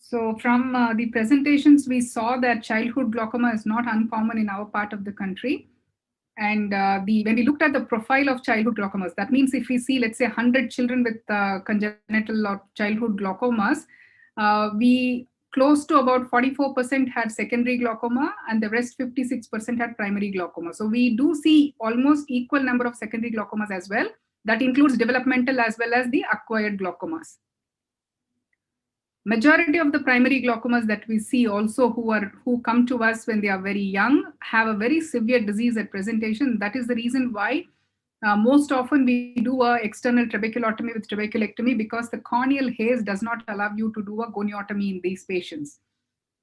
So from the presentations, we saw that childhood glaucoma is not uncommon in our part of the country. And when we looked at the profile of childhood glaucomas, that means if we see, let's say, 100 children with congenital or childhood glaucomas, we close to about 44% had secondary glaucoma and the rest 56% had primary glaucoma. So we do see almost equal number of secondary glaucomas as well. That includes developmental as well as the acquired glaucomas. Majority of the primary glaucomas that we see also who come to us when they are very young have a very severe disease at presentation. That is the reason why most often we do a external trabeculotomy with trabeculectomy, because the corneal haze does not allow you to do a goniotomy in these patients.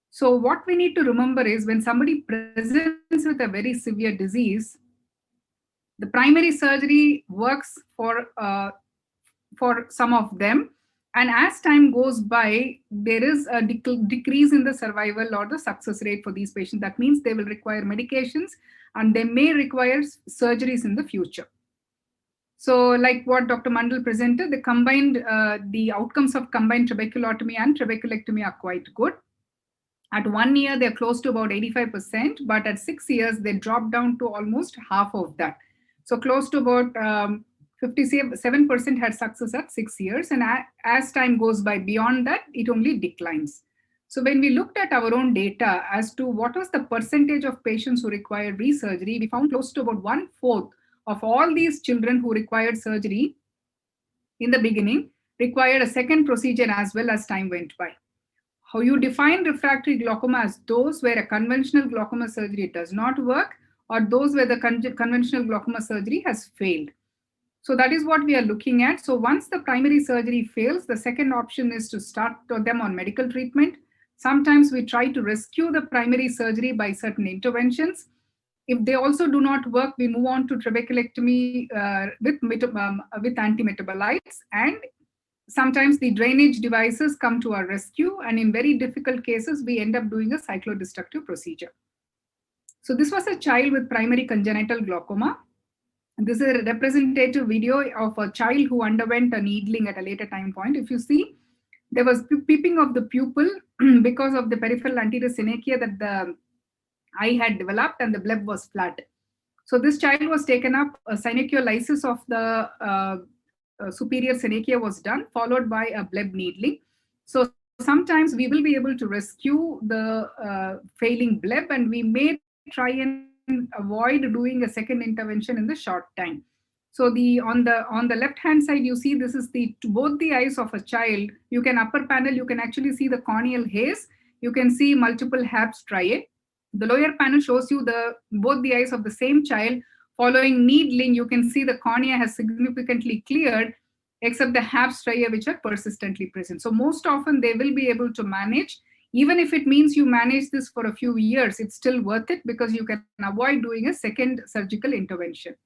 So what we need to remember is when somebody presents with a very severe disease, the primary surgery works for some of them. And as time goes by, there is a decrease in the survival or the success rate for these patients. That means they will require medications and they may require surgeries in the future. So like what Dr. Mandal presented, the outcomes of combined trabeculotomy and trabeculectomy are quite good. At 1 year, they're close to about 85%, but at 6 years, they drop down to almost half of that. So close to about 57% had success at 6 years. And as time goes by beyond that, it only declines. So when we looked at our own data as to what was the percentage of patients who required resurgery, we found close to about 1/4 of all these children who required surgery in the beginning required a second procedure as well as time went by. How you define refractory glaucoma as those where a conventional glaucoma surgery does not work, or those where the conventional glaucoma surgery has failed. So that is what we are looking at. So once the primary surgery fails, the second option is to start them on medical treatment. Sometimes we try to rescue the primary surgery by certain interventions. If they also do not work, we move on to trabeculectomy with antimetabolites, and sometimes the drainage devices come to our rescue, and in very difficult cases, we end up doing a cyclodestructive procedure. So this was a child with primary congenital glaucoma. This is a representative video of a child who underwent a needling at a later time point. If you see, there was peeping of the pupil because of the peripheral anterior synechia that the eye had developed, and the bleb was flat. So this child was taken up, a synechiolisis of the superior synechia was done, followed by a bleb needling. So sometimes we will be able to rescue the failing bleb, and we may try and avoid doing a second intervention in the short time. So on the left hand side, you see this is both the eyes of a child. You can upper panel, you can actually see the corneal haze. You can see multiple HAP striae. The lower panel shows you both the eyes of the same child. Following needling, you can see the cornea has significantly cleared, except the HAP striae which are persistently present. So most often they will be able to manage. Even if it means you manage this for a few years, it's still worth it because you can avoid doing a second surgical intervention.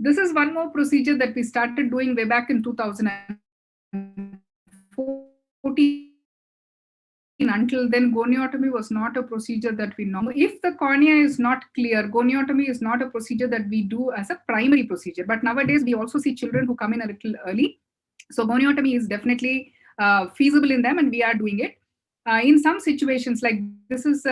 This is one more procedure that we started doing way back in 2014. Until then, goniotomy was not a procedure that we know. If the cornea is not clear, goniotomy is not a procedure that we do as a primary procedure. But nowadays, we also see children who come in a little early. So goniotomy is definitely feasible in them, and we are doing it. In some situations, like this is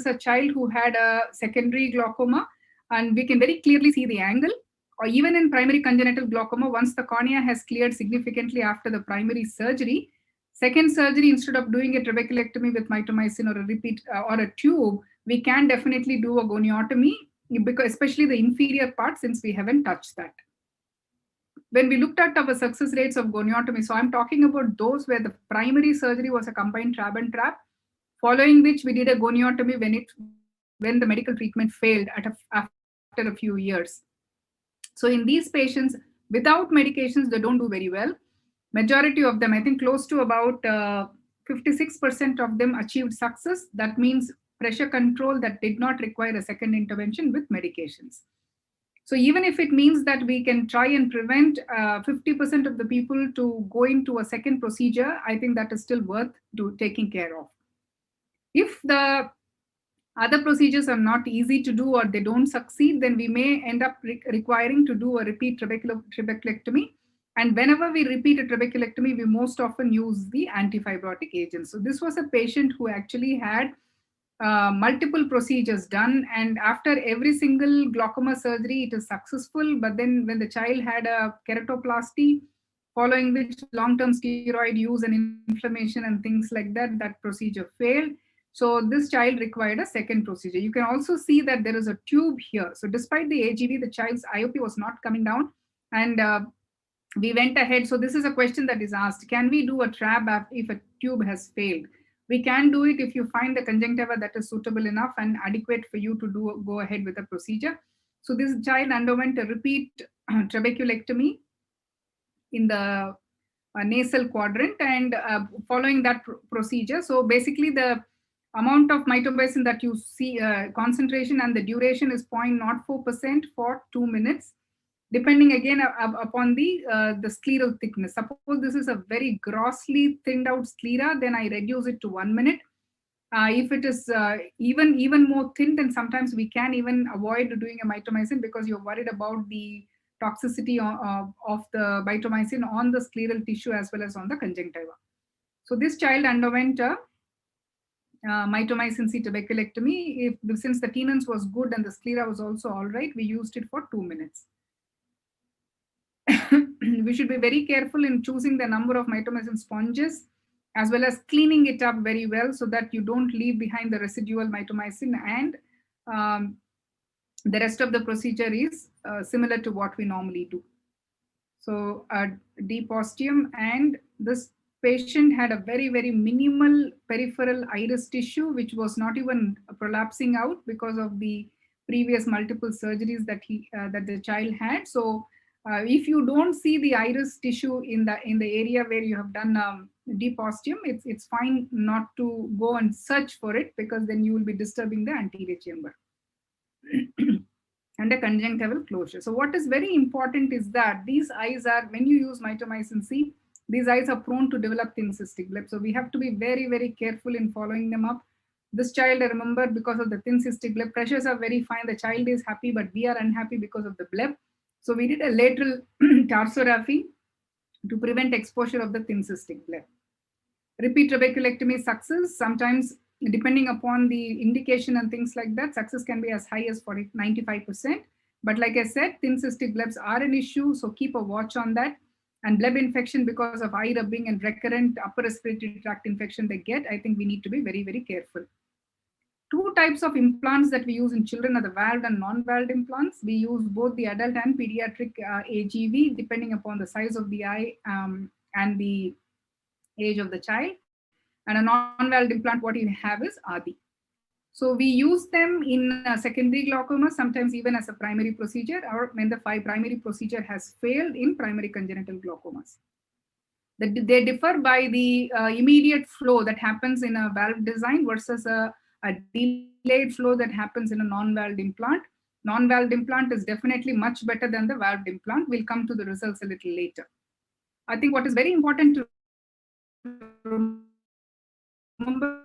a child who had a secondary glaucoma, and we can very clearly see the angle. Or even in primary congenital glaucoma, once the cornea has cleared significantly after the primary surgery, second surgery, instead of doing a trabeculectomy with mitomycin or a repeat or a tube, we can definitely do a goniotomy, because especially the inferior part, since we haven't touched that. When we looked at our success rates of goniotomy, so I'm talking about those where the primary surgery was a combined trab and trap, following which we did a goniotomy when the medical treatment failed after a few years. So in these patients, without medications, they don't do very well. Majority of them, I think close to about 56% of them achieved success. That means pressure control that did not require a second intervention with medications. So even if it means that we can try and prevent 50% of the people to go into a second procedure, I think that is still worth taking care of. If the other procedures are not easy to do or they don't succeed, then we may end up requiring to do a repeat trabeculectomy. And whenever we repeat a trabeculectomy, we most often use the antifibrotic agents. So this was a patient who actually had multiple procedures done, and after every single glaucoma surgery, it is successful. But then when the child had a keratoplasty, following which long-term steroid use and inflammation and things like that, that procedure failed. So this child required a second procedure. You can also see that there is a tube here. So despite the AGV, the child's IOP was not coming down, and we went ahead. So this is a question that is asked: can we do a TRAB if a tube has failed? We can do it if you find the conjunctiva that is suitable enough and adequate for you to go ahead with the procedure. So this child underwent a repeat trabeculectomy in the nasal quadrant, and following that procedure, so basically the amount of mitomycin that you see, concentration and the duration is 0.04% for 2 minutes, depending again upon the scleral thickness. Suppose this is a very grossly thinned out sclera, then I reduce it to 1 minute. If it is even more thin, then sometimes we can even avoid doing a mitomycin because you're worried about the toxicity of the mitomycin on the scleral tissue as well as on the conjunctiva. So this child underwent a mitomycin C trabeculectomy. Since the tenens was good and the sclera was also all right, we used it for 2 minutes. We should be very careful in choosing the number of mitomycin sponges, as well as cleaning it up very well so that you don't leave behind the residual mitomycin, and the rest of the procedure is similar to what we normally do. So deep ostium, and this patient had a very, very minimal peripheral iris tissue, which was not even prolapsing out because of the previous multiple surgeries that the child had. So if you don't see the iris tissue in the area where you have done deep ostium, it's fine not to go and search for it, because then you will be disturbing the anterior chamber and a conjunctival closure. So what is very important is that these eyes are, when you use mitomycin C, these eyes are prone to develop thin cystic bleb. So we have to be very, very careful in following them up. This child, I remember, because of the thin cystic bleb, pressures are very fine. The child is happy, but we are unhappy because of the bleb. So we did a lateral tarsorrhaphy to prevent exposure of the thin cystic bleb. Repeat trabeculectomy success, sometimes depending upon the indication and things like that, success can be as high as 95%. But like I said, thin cystic blebs are an issue, so keep a watch on that. And bleb infection, because of eye rubbing and recurrent upper respiratory tract infection they get, I think we need to be very, very careful. Two types of implants that we use in children are the valved and non-valved implants. We use both the adult and pediatric AGV, depending upon the size of the eye and the age of the child. And a non-valved implant, what you have is ADI. So we use them in secondary glaucoma, sometimes even as a primary procedure, or when the primary procedure has failed in primary congenital glaucomas. They differ by the immediate flow that happens in a valve design versus a delayed flow that happens in a non-valved implant. Non-valved implant is definitely much better than the valved implant. We'll come to the results a little later. I think what is very important to remember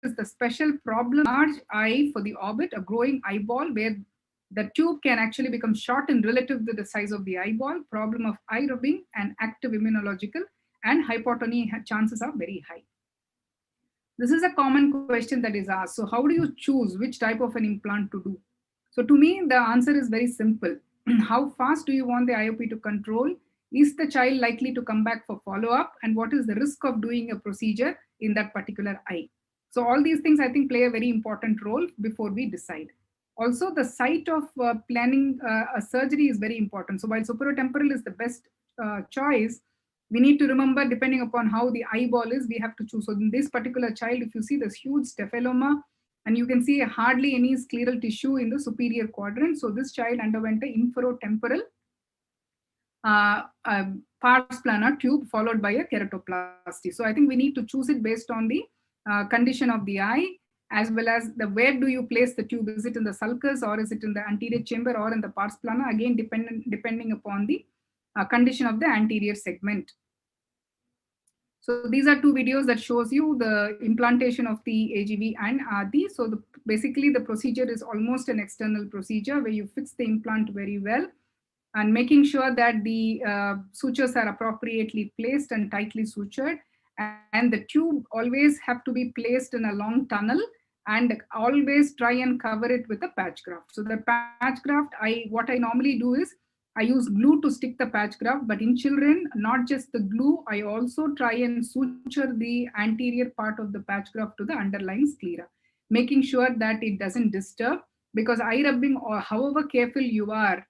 is the special problem: large eye for the orbit, a growing eyeball where the tube can actually become short and relative to the size of the eyeball, problem of eye rubbing, and active immunological, and hypotony chances are very high. This is a common question that is asked. So how do you choose which type of an implant to do? So to me, the answer is very simple. How fast do you want the IOP to control? Is the child likely to come back for follow-up? And what is the risk of doing a procedure in that particular eye? So all these things, I think, play a very important role before we decide. Also, the site of planning a surgery is very important. So while superotemporal is the best choice, we need to remember, depending upon how the eyeball is, we have to choose. So in this particular child, if you see this huge stapheloma, and you can see hardly any scleral tissue in the superior quadrant. So this child underwent an inferotemporal pars plana tube followed by a keratoplasty. So I think we need to choose it based on the condition of the eye, as well as where do you place the tube? Is it in the sulcus, or is it in the anterior chamber, or in the pars plana? Again, depending upon the condition of the anterior segment. So these are two videos that shows you the implantation of the AGV and ADI. So basically the procedure is almost an external procedure where you fix the implant very well. and making sure that the sutures are appropriately placed and tightly sutured. And the tube always have to be placed in a long tunnel, and always try and cover it with a patch graft. So the patch graft, what I normally do is I use glue to stick the patch graft, but in children, not just the glue, I also try and suture the anterior part of the patch graft to the underlying sclera, making sure that it doesn't disturb, because eye rubbing, or however careful you are,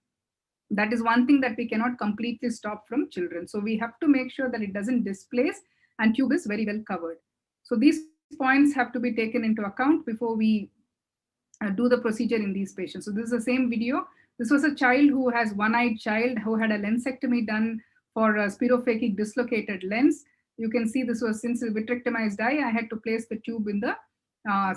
that is one thing that we cannot completely stop from children. So we have to make sure that it doesn't displace and tube is very well covered. So these points have to be taken into account before we do the procedure in these patients. So this is the same video. This was a child who has one-eyed child who had a lensectomy done for a spirophakic dislocated lens. You can see this was, since a vitrectomized eye, I had to place the tube in the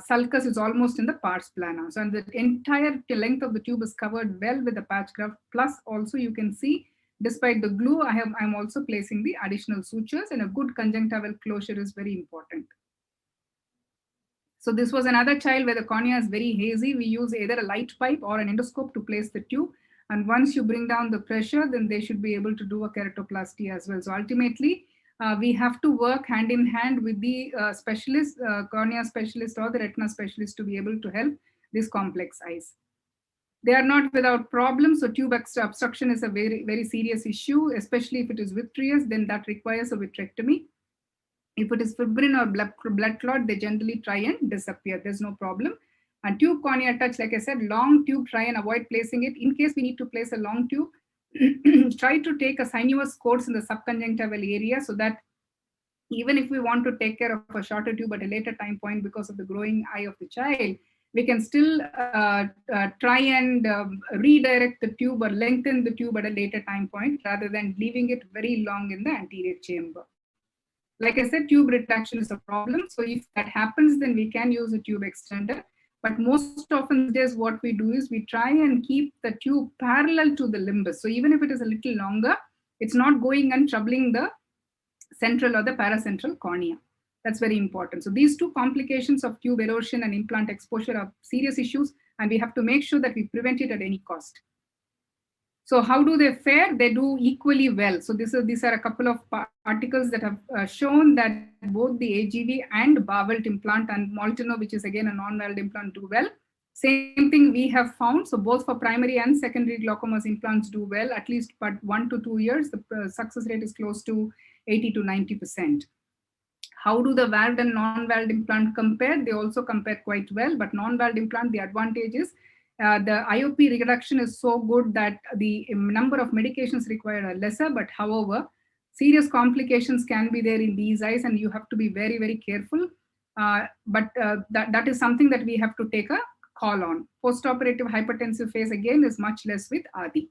sulcus is almost in the pars plana. So and the entire length of the tube is covered well with the patch graft. Plus also you can see, despite the glue, I'm also placing the additional sutures, and a good conjunctival closure is very important. So this was another child where the cornea is very hazy. We use either a light pipe or an endoscope to place the tube. And once you bring down the pressure, then they should be able to do a keratoplasty as well. So ultimately, we have to work hand in hand with the specialist, cornea specialist or the retina specialist, to be able to help these complex eyes. They are not without problems. So tube obstruction is a very, very serious issue, especially if it is vitreous, then that requires a vitrectomy. If it is fibrin or blood clot, they generally try and disappear. There's no problem. And tube cornea touch, like I said, long tube, try and avoid placing it. In case we need to place a long tube, try to take a sinuous course in the subconjunctival area, so that even if we want to take care of a shorter tube at a later time point because of the growing eye of the child, we can still try and redirect the tube or lengthen the tube at a later time point, rather than leaving it very long in the anterior chamber. Like I said, tube retraction is a problem. So if that happens, then we can use a tube extender. But most often these days, what we do is we try and keep the tube parallel to the limbus. So even if it is a little longer, it's not going and troubling the central or the paracentral cornea. That's very important. So these two complications of tube erosion and implant exposure are serious issues, and we have to make sure that we prevent it at any cost. So how do they fare? They do equally well. So these are a couple of articles that have shown that both the AGV and Barvelt implant and Molteno, which is again a non-valve implant, do well. Same thing we have found. So both for primary and secondary glaucomas, implants do well, at least but 1 to 2 years. The success rate is close to 80 to 90%. How do the valved and non-valved implant compare? They also compare quite well, but non-valved implant, the advantage is the IOP reduction is so good that the number of medications required are lesser, but however, serious complications can be there in these eyes, and you have to be very, very careful. That is something that we have to take a call on. Postoperative hypertensive phase again is much less with ADI.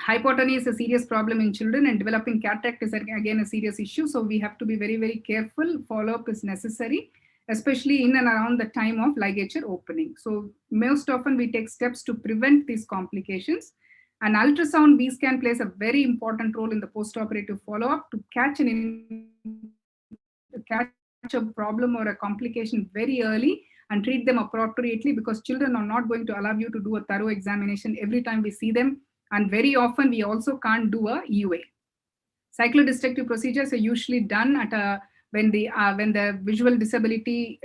Hypotony is a serious problem in children, and developing cataract is again a serious issue. So we have to be very, very careful. Follow-up is necessary, especially in and around the time of ligature opening. So most often we take steps to prevent these complications. And ultrasound B-scan plays a very important role in the postoperative follow-up to catch a problem or a complication very early and treat them appropriately, because children are not going to allow you to do a thorough examination every time we see them. And very often we also can't do a EUA. Cyclodestructive procedures are usually done at when the visual disability,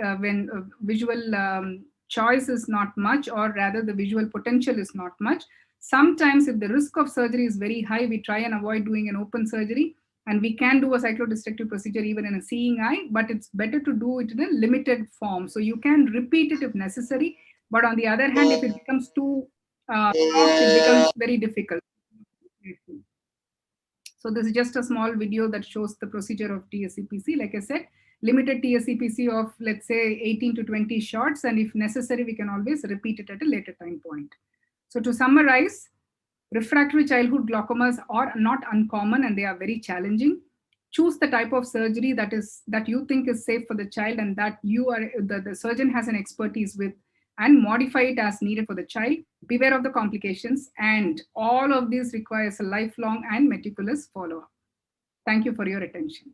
visual choice is not much, or rather the visual potential is not much. Sometimes if the risk of surgery is very high, we try and avoid doing an open surgery, and we can do a cyclodestructive procedure even in a seeing eye, but it's better to do it in a limited form. So you can repeat it if necessary, but on the other hand, if it becomes too it becomes very difficult. So this is just a small video that shows the procedure of TSCPC. Like I said, limited TSCPC of, let's say, 18 to 20 shots, and if necessary, we can always repeat it at a later time point. So to summarize, refractory childhood glaucomas are not uncommon, and they are very challenging. Choose the type of surgery that you think is safe for the child, and that the surgeon has an expertise with, and modify it as needed for the child. Beware of the complications, and all of this requires a lifelong and meticulous follow-up. Thank you for your attention.